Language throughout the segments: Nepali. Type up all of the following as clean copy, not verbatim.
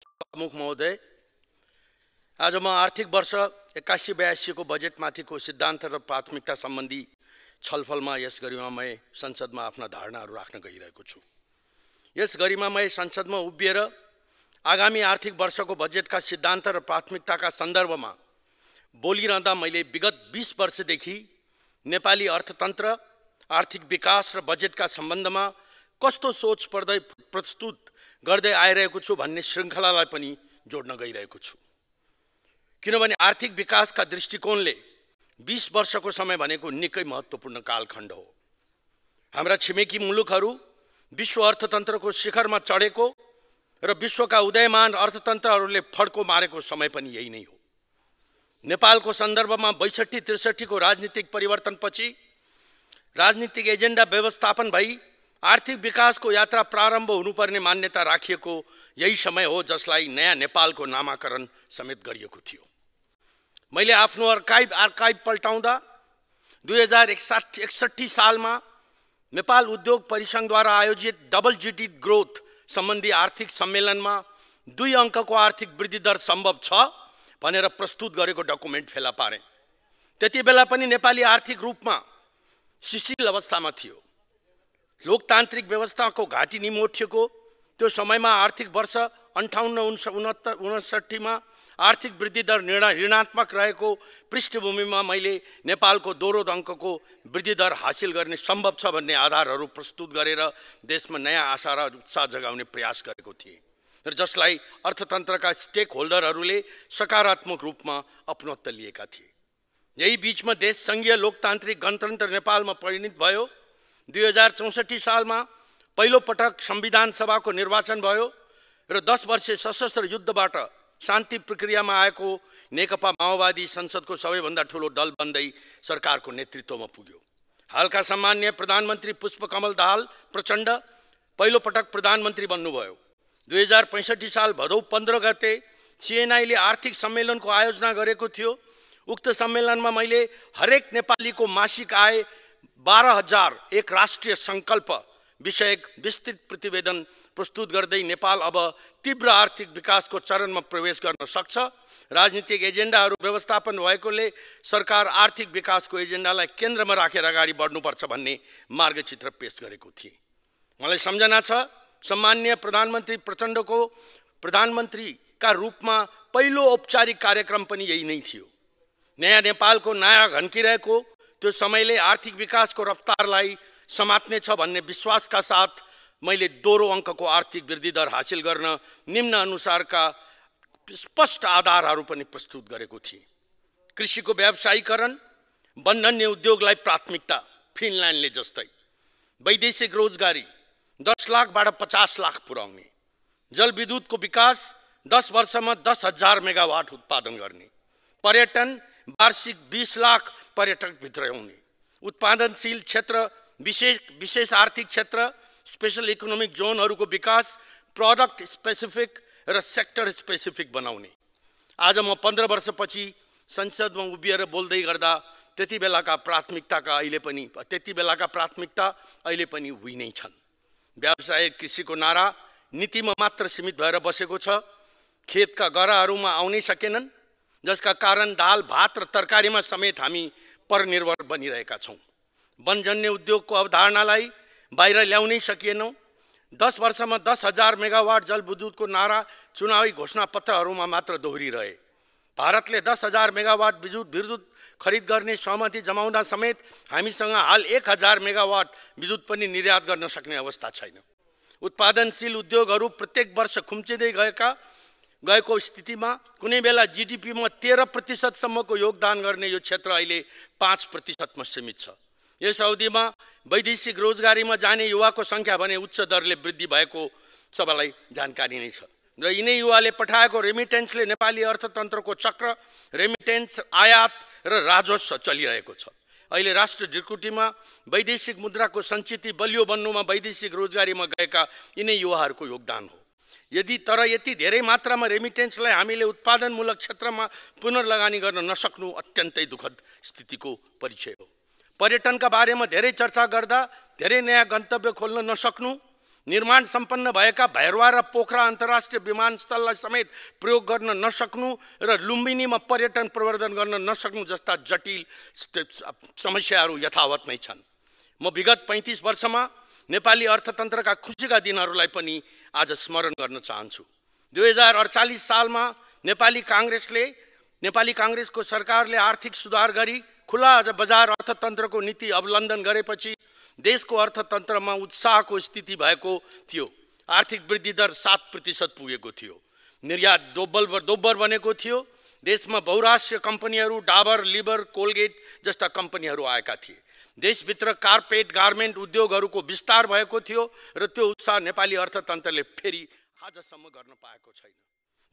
प्रमुख महोदय, आज म आर्थिक वर्ष 81-82 को बजेटमाथिको सिद्धान्त र प्राथमिकता सम्बन्धी छलफलमा यस गरिमामय संसदमा आफ्ना धारणाहरू राख्न गइरहेको छु। यस गरिमामय संसदमा उभिएर आगामी आर्थिक वर्षको बजेटका सिद्धान्त र प्राथमिकताका सन्दर्भमा बोलिरहँदा मैले विगत 20 वर्षदेखि नेपाली अर्थतन्त्र, आर्थिक विकास र बजेटका सम्बन्धमा कस्तो सोच प्रस्तुत गर्दै आइरहेको छु भन्ने श्रृङ्खलालाई पनि जोड्न गइरहेको छु। किनभने आर्थिक विकासका दृष्टिकोणले 20 वर्षको समय भनेको निकै महत्त्वपूर्ण कालखण्ड हो। हाम्रा छिमेकी मुलुकहरू विश्व अर्थतन्त्रको शिखरमा चढेको र विश्वका उदयमान अर्थतन्त्रहरूले फड्को मारेको समय पनि यही नै हो। नेपालको सन्दर्भमा 62-63 को राजनीतिक परिवर्तनपछि राजनीतिक एजेन्डा व्यवस्थापन भई आर्थिक विकासको यात्रा प्रारम्भ हुनुपर्ने मान्यता राखिएको यही समय हो, जसलाई नयाँ नेपालको नामाकरण समेत गरिएको थियो। मैले आफ्नो आर्काइभ पल्टाउँदा 2061 सालमा नेपाल उद्योग परिसङ्घद्वारा आयोजित डबल जीटी ग्रोथ सम्बन्धी आर्थिक सम्मेलनमा 2 अङ्कको आर्थिक वृद्धि दर सम्भव छ भनेर प्रस्तुत गरेको डकुमेन्ट फेला पारे। त्यति बेला पनि नेपाली आर्थिक रूपमा शिथिल अवस्थामा थियो। लोकतान्त्रिक व्यवस्थाको घाँटी निमोठिएको त्यो समयमा आर्थिक वर्ष 58-59 मा आर्थिक वृद्धि दर ऋणात्मक रहेको पृष्ठभूमिमा मैले नेपालको दोहोरो अङ्कको वृद्धि दर हासिल गर्ने सम्भव छ भन्ने आधारहरू प्रस्तुत गरेर देशमा नयाँ आशा र उत्साह जगाउने प्रयास गरेको थिएँ र जसलाई अर्थतन्त्रका स्टेक होल्डरहरूले सकारात्मक रूपमा अपनत्व लिएका थिए। यही बीचमा देश सङ्घीय लोकतान्त्रिक गणतन्त्र नेपालमा परिणत भयो। 2064 सालमा पहिलो पटक संविधान सभाको निर्वाचन भयो र 10 वर्षे सशस्त्र युद्धबाट शान्ति प्रक्रियामा आएको नेकपा माओवादी संसदको सबैभन्दा ठुलो दल बन्दै सरकारको नेतृत्वमा पुग्यो। हालका सम्माननीय प्रधानमन्त्री पुष्पकमल दाहाल प्रचण्ड पहिलो पटक प्रधानमन्त्री बन्नुभयो। 2065 साल भदौ 15 गते सिएनआईले आर्थिक सम्मेलनको आयोजना गरेको थियो। उक्त सम्मेलनमा मैले हरेक नेपालीको मासिक आय 12,000 एक राष्ट्रिय सङ्कल्प विषयक विस्तृत प्रतिवेदन प्रस्तुत गर्दै नेपाल अब तीव्र आर्थिक विकासको चरणमा प्रवेश गर्न सक्छ, राजनीतिक एजेन्डाहरू व्यवस्थापन भएकोले सरकार आर्थिक विकासको एजेन्डालाई केन्द्रमा राखेर अगाडि बढ्नुपर्छ भन्ने मार्गचित्र पेश गरेको थिए। मलाई सम्झना छ, सम्माननीय प्रधानमन्त्री प्रचण्डको प्रधानमन्त्रीका रूपमा पहिलो औपचारिक कार्यक्रम पनि यही नै थियो। नयाँ नेपालको नयाँ घन्किरहेको त्यो समयले आर्थिक विकासको रफ्तारलाई समात्ने छ भन्ने विश्वासका साथ मैले दोहोरो अङ्कको आर्थिक वृद्धि दर हासिल गर्न निम्न अनुसारका स्पष्ट आधारहरू पनि प्रस्तुत गरेको थिएँ। कृषिको व्यावसायीकरण, वन्य उद्योगलाई प्राथमिकता फिनल्यान्डले जस्तै, वैदेशिक रोजगारी 10 लाखबाट 50 लाख पुर्याउने, जलविद्युतको विकास 10 वर्षमा 10,000 मेगावाट उत्पादन गर्ने, पर्यटन वार्षिक 20 लाख पर्यटक भित्राउने, उत्पादनशील क्षेत्र विशेष आर्थिक क्षेत्र स्पेशल इकोनोमिक जोनहरूको विकास प्रोडक्ट स्पेसिफिक र सेक्टर स्पेसिफिक बनाउने। आज म 15 वर्षपछि संसदमा उभिएर बोल्दै गर्दा त्यति बेलाका प्राथमिकता अहिले पनि उही नै छन्। व्यावसायिक कृषिको नारा नीतिमा मात्र सीमित भएर बसेको छ। खेतका गराहरूमा आउनै सकेनन्, जसका कारण दाल, भात र तरकारीमा समेत हामी परनिर्भर बनिरहेका छौँ। वनजन्य उद्योगको अवधारणालाई बाहिर ल्याउनै सकिएनौँ। 10 वर्षमा 10,000 मेगावाट जलविद्युतको नारा चुनावी घोषणापत्रहरूमा मात्र दोहोरिरहे। भारतले 10,000 मेगावाट विद्युत खरिद गर्ने सहमति जमाउँदा समेत हामीसँग हाल 1,000 मेगावाट विद्युत पनि निर्यात गर्न सक्ने अवस्था छैन। उत्पादनशील उद्योगहरू प्रत्येक वर्ष खुम्चिँदै गएको स्थितिमा कुनै बेला जिडिपीमा 13% सम्मको योगदान गर्ने यो क्षेत्र अहिले 5% मा सीमित छ। यस अवधिमा वैदेशिक रोजगारीमा जाने युवाको सङ्ख्या भने उच्च दरले वृद्धि भएको सबैलाई जानकारी नै छ र यिनै युवाले पठाएको रेमिटेन्सले नेपाली अर्थतन्त्रको चक्र रेमिटेन्स, आयात र राजस्व चलिरहेको छ। अहिले राष्ट्र ढिकुटीमा वैदेशिक मुद्राको सञ्चित बलियो बन्नुमा वैदेशिक रोजगारीमा गएका यिनै युवाहरूको योगदान हो। यति धेरै मात्रामा रेमिटेन्सलाई हामीले उत्पादनमूलक क्षेत्रमा पुनर्लगानी गर्न नसक्नु अत्यन्तै दुःखद स्थितिको परिचय हो। पर्यटनका बारेमा धेरै चर्चा गर्दा धेरै नयाँ गन्तव्य खोल्न नसक्नु, निर्माण सम्पन्न भएका भैरवा र पोखरा अन्तर्राष्ट्रिय विमानस्थललाई समेत प्रयोग गर्न नसक्नु र लुम्बिनीमा पर्यटन प्रवर्धन गर्न नसक्नु जस्ता जटिल समस्याहरू यथावत नै छन्। म विगत 35 वर्षमा नेपाली अर्थतन्त्रका खुसीका दिनहरूलाई पनि आज स्मरण गर्न चाहन्छु। 2048 सालमा नेपाली काङ्ग्रेसको सरकारले आर्थिक सुधार गरी खुला बजार अर्थतन्त्रको नीति अवलम्बन गरेपछि देशको अर्थतन्त्रमा उत्साहको स्थिति भएको थियो। आर्थिक वृद्धि दर 7% पुगेको थियो। निर्यात दोब्बर बनेको थियो। देशमा बहुराष्ट्रिय कम्पनीहरू डाबर, लिबर, कोलगेट जस्ता कम्पनीहरू आएका थिए। देशभित्र कार्पेट गार्मेन्ट उद्योगहरूको विस्तार भएको थियो र त्यो उत्साह नेपाली अर्थतन्त्रले फेरि आजसम्म गर्न पाएको छैन।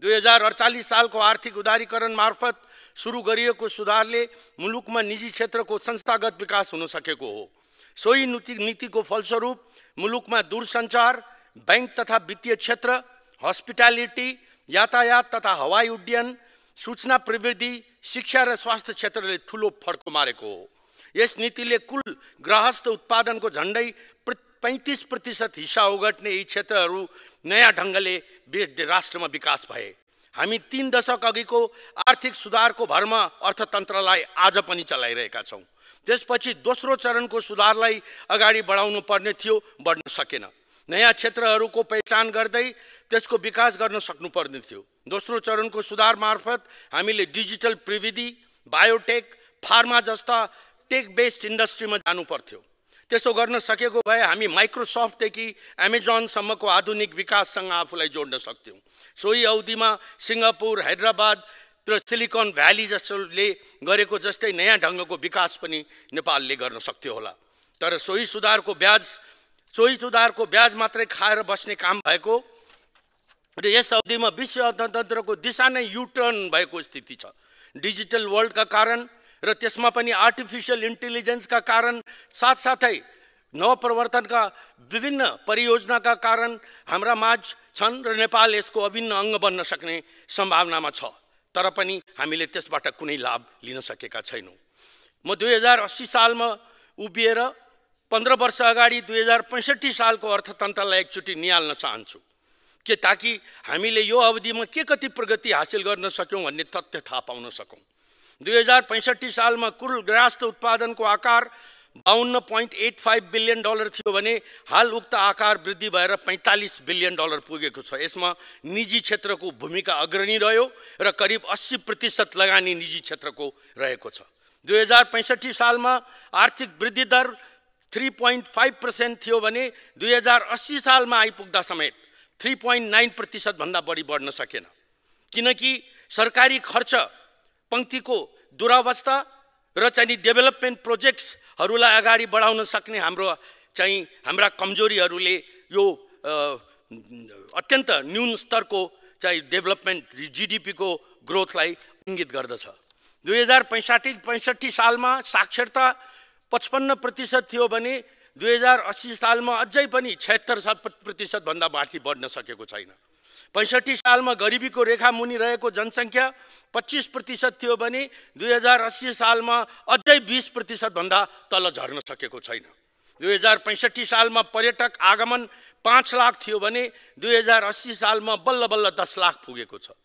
2048 सालको आर्थिक उदारीकरण मार्फत सुरु गरिएको सुधारले मुलुकमा निजी क्षेत्रको संस्थागत विकास हुन सकेको हो। सोही नीतिको फलस्वरूप मुलुकमा दूरसञ्चार, बैंक तथा वित्तीय क्षेत्र, हस्पिटालिटी, यातायात तथा हवाई उड्डयन, सूचना प्रविधि, शिक्षा र स्वास्थ्य क्षेत्रले ठुलो फड्को मारेको हो। यस नीतिले कुल गृहस्थ उत्पादनको झन्डै 35% हिस्सा ओगट्ने यी क्षेत्रहरू नयाँ ढङ्गले राष्ट्रमा विकास भए। हामी 3 दशक अघिको आर्थिक सुधारको भरमा अर्थतन्त्रलाई आज पनि चलाइरहेका छौँ। त्यसपछि दोस्रो चरणको सुधारलाई अगाडि बढाउनु पर्ने थियो, बढ्न सकेन। नयाँ क्षेत्रहरूको पहिचान गर्दै त्यसको विकास गर्न सक्नुपर्ने थियो। दोस्रो चरणको सुधार मार्फत हामीले डिजिटल प्रविधि, बायोटेक, फार्मा जस्ता टेक बेस्ड इन्डस्ट्रीमा जानु पर्थ्यो। त्यसो गर्न सकेको भए हामी माइक्रोसफ्टदेखि एमाजोनसम्मको आधुनिक विकाससँग आफूलाई जोड्न सक्थ्यौँ। सोही अवधिमा सिङ्गापुर, हैदराबाद र सिलिकन भ्याली जसले गरेको जस्तै नयाँ ढङ्गको विकास पनि नेपालले गर्न सक्थ्यो होला। तर सोही सुधारको ब्याज मात्रै खाएर बस्ने काम भएको र यस अवधिमा विश्व अर्थतन्त्रको दिशा नै युटर्न भएको स्थिति छ। डिजिटल वर्ल्डका कारण र त्यसमा पनि आर्टिफिसियल इन्टेलिजेन्सका कारण साथसाथै नवप्रवर्तनका विभिन्न परियोजनाका कारण हाम्रा माझ छन् र नेपाल यसको अभिन्न अङ्ग बन्न सक्ने सम्भावनामा छ। तर पनि हामीले त्यसबाट कुनै लाभ लिन सकेका छैनौँ। म 2080 सालमा उभिएर 15 वर्ष अगाडि 2065 सालको अर्थतन्त्रलाई एकचोटि निहाल्न चाहन्छु के ताकि हामीले यो अवधिमा के कति प्रगति हासिल गर्न सक्यौँ भन्ने तथ्य थाहा पाउन सकौँ। 2065 सालमा कुल गृहस्थ उत्पादनको आकार $52.85 बिलियन थियो भने हाल उक्त आकार वृद्धि भएर $45 बिलियन पुगेको छ। यसमा निजी क्षेत्रको भूमिका अग्रणी रह्यो र करिब 80% लगानी निजी क्षेत्रको रहेको छ। 2065 सालमा आर्थिक वृद्धि दर 3.5% थियो भने 2080 सालमा आइपुग्दा समेत 3.9% भन्दा बढी बढ्न सकेन। किनकि सरकारी खर्च पंक्तिको दुरावस्था र चाहिँ डेभलपमेन्ट प्रोजेक्ट्सहरूलाई अगाडि बढाउन सक्ने हाम्रा कमजोरीहरूले यो अत्यन्त न्यून स्तरको चाहिँ डेभलपमेन्ट जीडीपी को ग्रोथलाई इङ्गित गर्दछ। 2065 सालमा साक्षरता 55% थियो भने 2080 सालमा अझै पनि 76% भन्दा माथि बढ्न सकेको छैन। 65 सालमा गरिबीको रेखा मुनि रहेको जनसङ्ख्या 25% थियो भने 2080 सालमा अझै 20% भन्दा तल झर्न सकेको छैन। 2065 सालमा पर्यटक आगमन 5 लाख थियो भने 2080 सालमा बल्ल बल्ल 10 लाख पुगेको छ।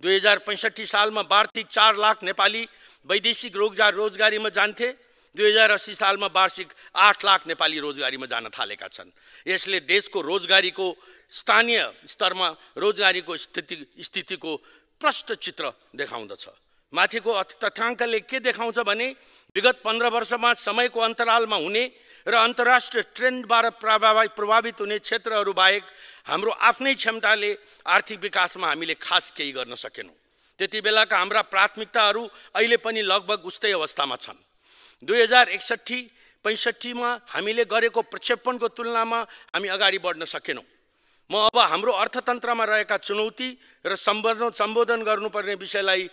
2065 सालमा वार्षिक 4 लाख नेपाली वैदेशिक रोजगारीमा जान्थे। 2080 सालमा वार्षिक 8 लाख नेपाली रोजगारीमा जान थालेका छन्। यसले देशको रोजगारीको स्थानीय स्तरमा रोजगारीको स्थितिको प्रष्ट चित्र देखाउँदछ। माथिको तथ्याङ्कले के देखाउँछ भने विगत 15 वर्षमा समयको अन्तरालमा हुने र अन्तर्राष्ट्रिय ट्रेन्डबाट प्रभावित हुने क्षेत्रहरू बाहेक हाम्रो आफ्नै क्षमताले आर्थिक विकासमा हामीले खास केही गर्न सकेनौँ। त्यति बेलाका हाम्रा प्राथमिकताहरू अहिले पनि लगभग उस्तै अवस्थामा छन्। 2061-65 मा हामीले गरेको प्रक्षेपणको तुलनामा हामी अगाडि बढ्न सकेनौँ। म अब हाम्रो अर्थतन्त्रमा रहेका चुनौती र सम्बोधन गर्नुपर्ने विषयलाई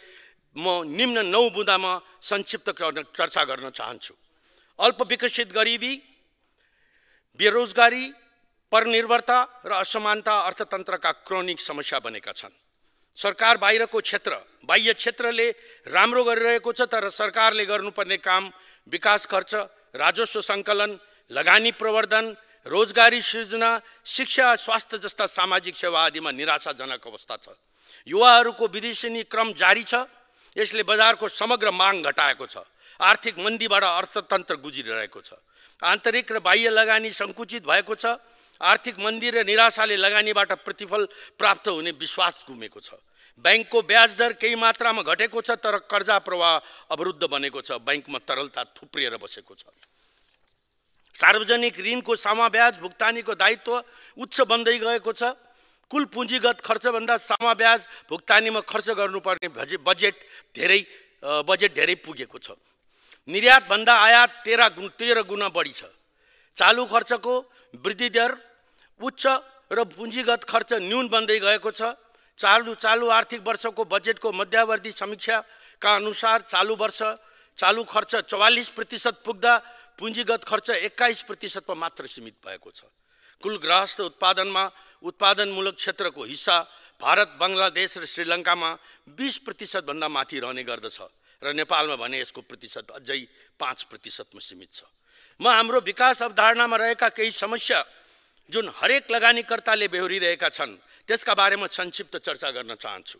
म निम्न 9 बुँदामा संक्षिप्त चर्चा गर्न चाहन्छु। अल्प विकसित गरिबी, बेरोजगारी, परनिर्भरता र असमानता अर्थतन्त्रका क्रोनिक समस्या बनेका छन्। सरकार बाह्य क्षेत्रले राम्रो गरिरहेको छ, तर सरकारले गर्नुपर्ने काम विकास खर्च, राजस्व सङ्कलन, लगानी प्रवर्धन, रोजगारी सृजना, शिक्षा, स्वास्थ्य जस्ता सामाजिक सेवा आदिमा निराशाजनक अवस्था छ। युवाहरूको विदेशी क्रम जारी छ। यसले बजारको समग्र माग घटाएको छ। आर्थिक मन्दीबाट अर्थतन्त्र गुज्रिरहेको छ। आन्तरिक र बाह्य लगानी सङ्कुचित भएको छ। आर्थिक मन्दी र निराशाले लगानीबाट प्रतिफल प्राप्त हुने विश्वास गुमेको छ। बैंकको ब्याज दर केही मात्रामा घटेको छ, तर कर्जा प्रवाह अवरुद्ध बनेको छ। बैंकमा तरलता थुप्रिएर बसेको छ। सार्वजनिक ऋणको समाब्याज भुक्तानीको दायित्व उच्च बन्दै गएको छ। कुल पुँजीगत खर्चभन्दा समाब्याज भुक्तानीमा खर्च गर्नुपर्ने बजेट धेरै पुगेको छ। निर्यातभन्दा आयात 13 गुणा बढी छ। चालु खर्चको वृद्धि दर उच्च र पुँजीगत खर्च न्यून बन्दै गएको छ। चालु आर्थिक वर्षको बजेटको मध्यावधि समीक्षाका अनुसार चालु खर्च 44% पुग्दा पुँजीगत खर्च 21% मा मात्र सीमित भएको छ। कुल गृहस्थ उत्पादनमूलक क्षेत्रको हिस्सा भारत, बङ्गलादेश र श्रीलङ्कामा 20% भन्दा माथि रहने गर्दछ र नेपालमा भने यसको प्रतिशत अझै 5% मा सीमित छ। म हाम्रो विकास अवधारणामा रहेका केही समस्या जुन हरेक लगानीकर्ताले बेहोरिरहेका छन् त्यसका बारेमा संक्षिप्त चर्चा गर्न चाहन्छु।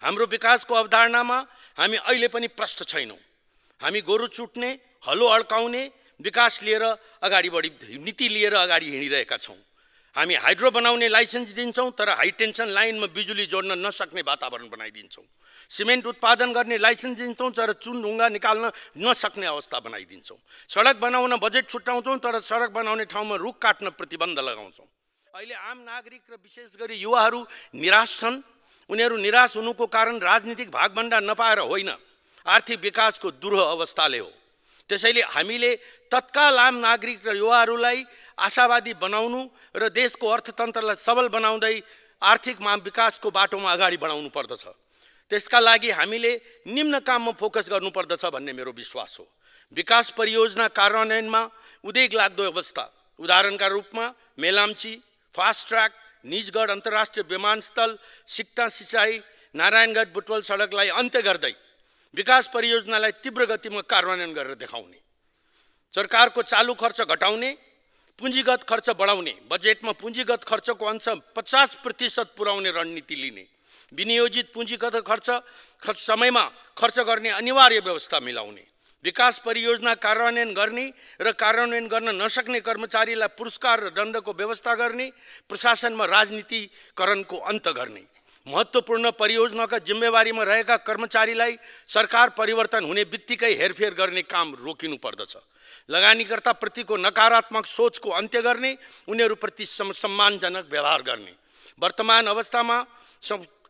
हाम्रो विकासको अवधारणामा हामी अहिले पनि प्रष्ट छैनौँ। हामी गोरु चुट्ने, हलो अड्काउने विकास लिएर नीति लिएर अगाडि हिँडिरहेका छौँ। हामी हाइड्रो बनाउने लाइसेन्स दिन्छौँ, तर हाई टेन्सन लाइनमा बिजुली जोड्न नसक्ने वातावरण बनाइदिन्छौँ। सिमेन्ट उत्पादन गर्ने लाइसेन्स दिन्छौँ, तर चुन ढुङ्गा निकाल्न नसक्ने अवस्था बनाइदिन्छौँ। सडक बनाउन बजेट छुट्याउँछौँ, तर सडक बनाउने ठाउँमा रुख काट्न प्रतिबन्ध लगाउँछौँ। अहिले आम नागरिक र विशेष गरी युवाहरू निराश छन्। उनीहरू निराश हुनुको कारण राजनीतिक भागभण्डा नपाएर होइन, आर्थिक विकासको दुरूह अवस्थाले हो। त्यसैले हामीले तत्काल आम नागरिक र युवाहरूलाई आशावादी बनाउनु र देशको अर्थतन्त्रलाई सबल बनाउँदै आर्थिक विकासको बाटोमा अगाडि बढाउनु पर्दछ। त्यसका लागि हामीले निम्न काममा फोकस गर्नुपर्दछ भन्ने मेरो विश्वास हो। विकास परियोजना कार्यान्वयनमा उदेक लाग्दो अवस्था, उदाहरणका रूपमा मेलाम्ची, फास्ट ट्र्याक, निजगढ अन्तर्राष्ट्रिय विमानस्थल, सिक्ता सिँचाइ, नारायणगढ बुटवल सडकलाई अन्त्य गर्दै विकास परियोजनालाई तीव्र गतिमा कार्यान्वयन गरेर देखाउने, सरकारको चालु खर्च घटाउने, पुँजीगत खर्च बढाउने, बजेटमा पुँजीगत खर्चको अंश 50% पुर्याउने रणनीति लिने, विनियोजित पुँजीगत खर्च समयमा खर्च गर्ने अनिवार्य व्यवस्था मिलाउने, विकास परियोजना कार्यान्वयन गर्ने र कार्यान्वयन गर्न नसक्ने कर्मचारीलाई पुरस्कार र दण्डको व्यवस्था गर्ने, प्रशासनमा राजनीतिकरणको अन्त गर्ने, महत्त्वपूर्ण परियोजनाका जिम्मेवारीमा रहेका कर्मचारीलाई सरकार परिवर्तन हुने बित्तिकै हेरफेर गर्ने काम रोकिनु पर्दछ। लगानीकर्ता प्रतिको नकारात्मक सोचको अन्त्य गर्ने, उनीहरूप्रति सम्मानजनक व्यवहार गर्ने, वर्तमान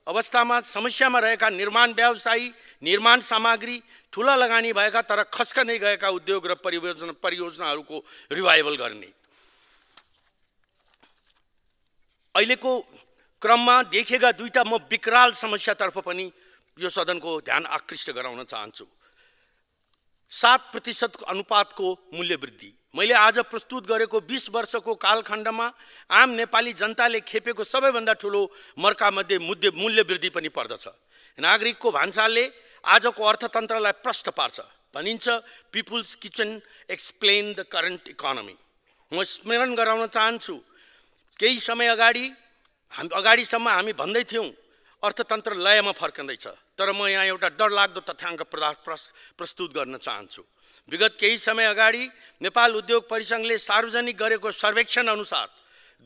अवस्थामा समस्यामा रहेका निर्माण व्यवसायी, निर्माण सामग्री, ठुला लगानी भएका तर खस्कनै गएका उद्योग र परियोजनाहरूको रिभाइभल गर्ने। अहिलेको क्रममा देखेका दुईटा म विकराल समस्यातर्फ पनि यो सदनको ध्यान आकृष्ट गराउन चाहन्छु। 7% अनुपातको मूल्य वृद्धि। मैले आज प्रस्तुत गरेको 20 वर्षको कालखण्डमा आम नेपाली जनताले खेपेको सबैभन्दा ठुलो मर्कामध्ये मूल्य वृद्धि पनि पर्दछ। नागरिकको भान्साले आजको अर्थतन्त्रलाई प्रष्ट पार्छ। भनिन्छ people's kitchen explain the current economy. म स्मरण गराउन चाहन्छु, केही समय अगाडिसम्म हामी भन्दै थियौँ अर्थतन्त्र लयमा फर्कँदैछ, तर म यहाँ एउटा डरलाग्दो तथ्याङ्क प्रस्तुत गर्न चाहन्छु। विगत केही समय अगाडि नेपाल उद्योग परिसङ्घले सार्वजनिक गरेको सर्वेक्षण अनुसार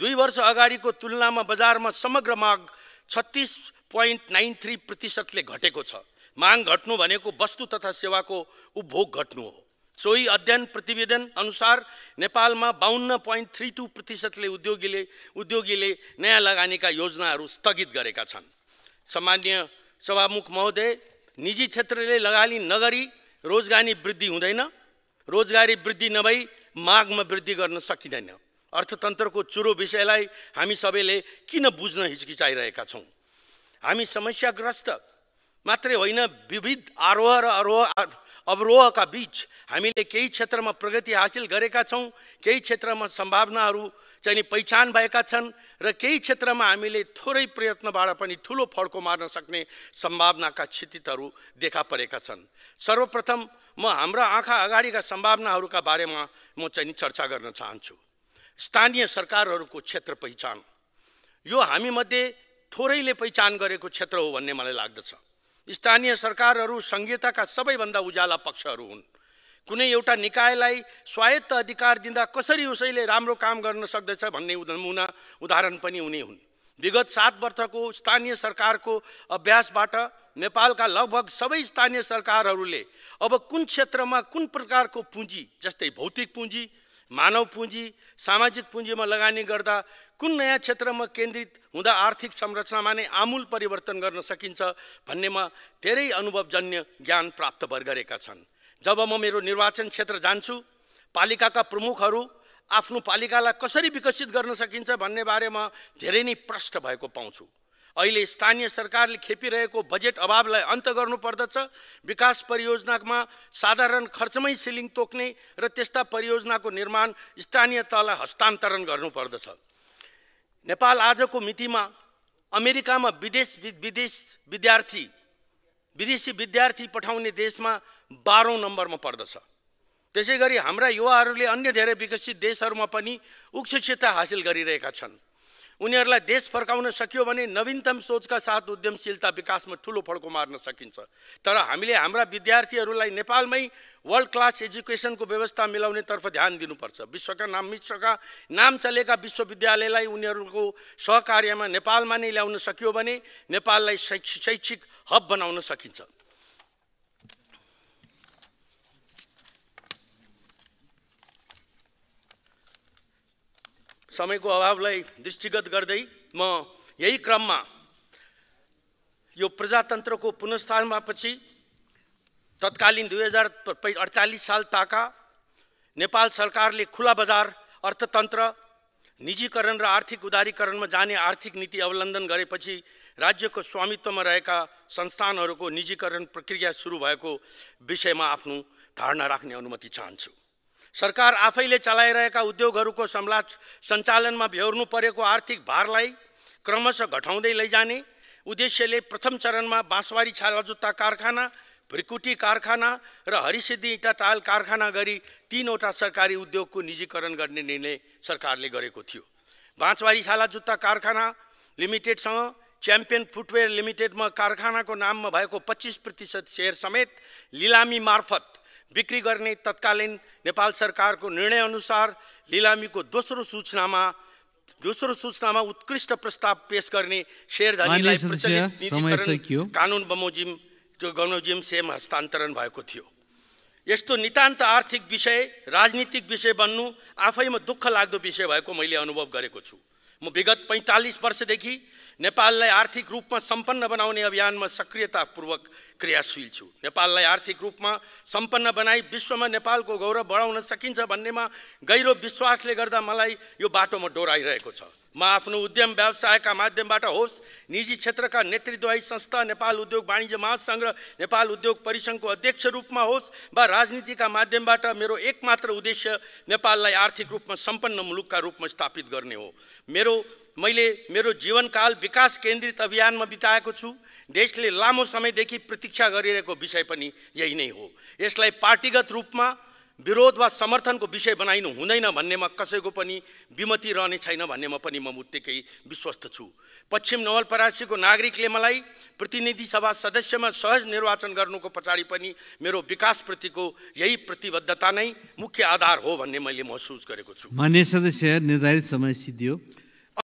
2 वर्ष अगाडिको तुलनामा बजारमा समग्र माग 36.93% घटेको छ। माग घट्नु भनेको वस्तु तथा सेवाको उपभोग घट्नु हो। सोही अध्ययन प्रतिवेदन अनुसार नेपालमा 52.32% उद्योगीले नयाँ लगानीका योजनाहरू स्थगित गरेका छन्। सामान्य सभामुख महोदय, निजी क्षेत्रले लगानी नगरी रोजगारी वृद्धि हुँदैन। रोजगारी वृद्धि नभई मागमा वृद्धि गर्न सकिँदैन। अर्थतन्त्रको चुरो विषयलाई हामी सबैले किन बुझ्न हिचकिचाइरहेका छौँ? हामी समस्याग्रस्त मात्रै होइन, विविध आरोह र अवरोहका बीच हामीले केही क्षेत्रमा प्रगति हासिल गरेका छौँ, केही क्षेत्रमा सम्भावनाहरू चाहिँ पहिचान भएका छन् र केही क्षेत्रमा हामीले थोरै प्रयत्नबाट पनि ठुलो फड्को मार्न सक्ने सम्भावनाका क्षतिहरू देखा परेका छन्। सर्वप्रथम म हाम्रा आँखा अगाडिका सम्भावनाहरूका बारेमा म चाहिँ चर्चा गर्न चाहन्छु। स्थानीय सरकारहरूको क्षेत्र पहिचान, यो हामीमध्ये थोरैले पहिचान गरेको क्षेत्र हो भन्ने मलाई लाग्दछ। स्थानीय सरकारहरू संहिताका सबैभन्दा उज्याला पक्षहरू हुन्। कुनै एउटा निकायलाई स्वायत्त अधिकार दिँदा कसरी उसैले राम्रो काम गर्न सक्दछ भन्ने उदाहरण पनि उनी हुन्। विगत 7 वर्षको स्थानीय सरकारको अभ्यासबाट नेपालका लगभग सबै स्थानीय सरकारहरूले अब कुन क्षेत्रमा कुन प्रकारको पुँजी, जस्तै भौतिक पुँजी, मानव पुँजी, सामाजिक पुँजीमा लगानी गर्दा कुन नयाँ क्षेत्रमा केन्द्रित हुँदा आर्थिक संरचनामा नै आमूल परिवर्तन गर्न सकिन्छ भन्नेमा धेरै अनुभवजन्य ज्ञान प्राप्त गरेका छन्। जब म मेरो निर्वाचन क्षेत्र जान्छु, पालिकाका प्रमुखहरू आफ्नो पालिकालाई कसरी विकसित गर्न सकिन्छ भन्ने बारेमा धेरै नै प्रश्न भएको पाउँछु। अहिले स्थानीय सरकारले खेपिरहेको बजेट अभावलाई अन्त गर्नुपर्दछ। विकास परियोजनामा साधारण खर्चमै सिलिङ तोक्ने र त्यस्ता परियोजनाको निर्माण स्थानीय तहलाई हस्तान्तरण गर्नुपर्दछ। नेपाल आजको मितिमा अमेरिकामा विदेशी विद्यार्थी पठाउने देशमा 12औं नम्बरमा पर्दछ। त्यसैगरी हाम्रा युवाहरूले अन्य धेरै विकसित देशहरूमा पनि उच्चशिक्षा हासिल गरिरहेका छन्। उनीहरूलाई देश फर्काउन सकियो भने नवीनतम सोचका साथ उद्यमशीलता विकासमा ठुलो फड्को मार्न सकिन्छ। तर हामीले हाम्रा विद्यार्थीहरूलाई नेपालमै वर्ल्ड क्लास एजुकेसनको व्यवस्था मिलाउनेतर्फ ध्यान दिनुपर्छ। विश्वका नाम चलेका विश्वविद्यालयलाई उनीहरूको सहकार्यमा नेपालमा नै ल्याउन सकियो भने नेपाललाई शैक्षिक हब बनाउन सकिन्छ। समयको अभावलाई दृष्टिगत गर्दै म यही क्रममा यो प्रजातन्त्रको पुनर्स्थापनापछि तत्कालीन 2048 साल ताका नेपाल सरकारले खुला बजार अर्थतन्त्र, निजीकरण र आर्थिक उदारीकरणमा जाने आर्थिक नीति अवलम्बन गरेपछि राज्यको स्वामित्वमा रहेका संस्थानहरूको निजीकरण प्रक्रिया सुरु भएको विषयमा आफ्नो धारणा राख्ने अनुमति चाहन्छु। सरकार आफैले चलाइरहेका उद्योगहरूको सञ्चालनमा बेहोर्नु परेको आर्थिक भारलाई क्रमशः घटाउँदै लैजाने उद्देश्यले प्रथम चरणमा बाँसबारी छालाजुत्ता कारखाना, भृकुटी कारखाना र हरिसिद्धि इँटा टायल कारखाना गरी 3वटा सरकारी उद्योगको निजीकरण गर्ने निर्णय सरकारले गरेको थियो। बाँसबारी छालाजुत्ता कारखाना लिमिटेडसँग च्याम्पियन फुटवेयर लिमिटेडमा कारखानाको नाममा भएको 25% सेयर समेत लिलामी मार्फत बिक्री गर्ने तत्कालीन नेपाल सरकारको निर्णय अनुसार लिलामीको दोस्रो सूचनामा उत्कृष्ट प्रस्ताव पेश गर्ने शेयरधारीलाई कानुन बमोजिम सेम हस्तान्तरण भएको थियो। यस्तो नितान्त आर्थिक विषय राजनीतिक विषय बन्नु आफैमा दुःख लाग्दो विषय भएको मैले अनुभव गरेको छु। म विगत 45 वर्षदेखि नेपाललाई आर्थिक रूपमा सम्पन्न बनाउने अभियानमा सक्रियतापूर्वक क्रियाशील छु। नेपाललाई आर्थिक रूपमा सम्पन्न बनाई विश्वमा नेपालको गौरव बढाउन सकिन्छ भन्नेमा गहिरो विश्वासले गर्दा मलाई यो बाटोमा डोराइरहेको छ। म आफ्नो उद्यम व्यवसायका माध्यमबाट होस्, निजी क्षेत्रका नेतृत्वदायी संस्था नेपाल उद्योग वाणिज्य महासङ्घ र नेपाल उद्योग परिसङ्घको अध्यक्ष रूपमा होस् वा राजनीतिका माध्यमबाट मेरो एकमात्र उद्देश्य नेपाललाई आर्थिक रूपमा सम्पन्न मुलुकका रूपमा स्थापित गर्ने हो। मैले मेरो जीवनकाल विकास केन्द्रित अभियानमा बिताएको छु। देशले लामो समयदेखि प्रतीक्षा गरिरहेको विषय पनि यही नै हो। यसलाई पार्टीगत रूपमा विरोध वा समर्थनको विषय बनाइनु हुँदैन भन्नेमा कसैको पनि विमति रहने छैन भन्नेमा पनि म उत्तिकै विश्वस्त छु। पश्चिम नवलपरासीको नागरिकले मलाई प्रतिनिधि सभा सदस्यमा सहज निर्वाचन गर्नुको पछाडि पनि मेरो विकासप्रतिको यही प्रतिबद्धता नै मुख्य आधार हो भन्ने मैले महसुस गरेको छु। माननीय सदस्य, निर्धारित समय सिद्धियो।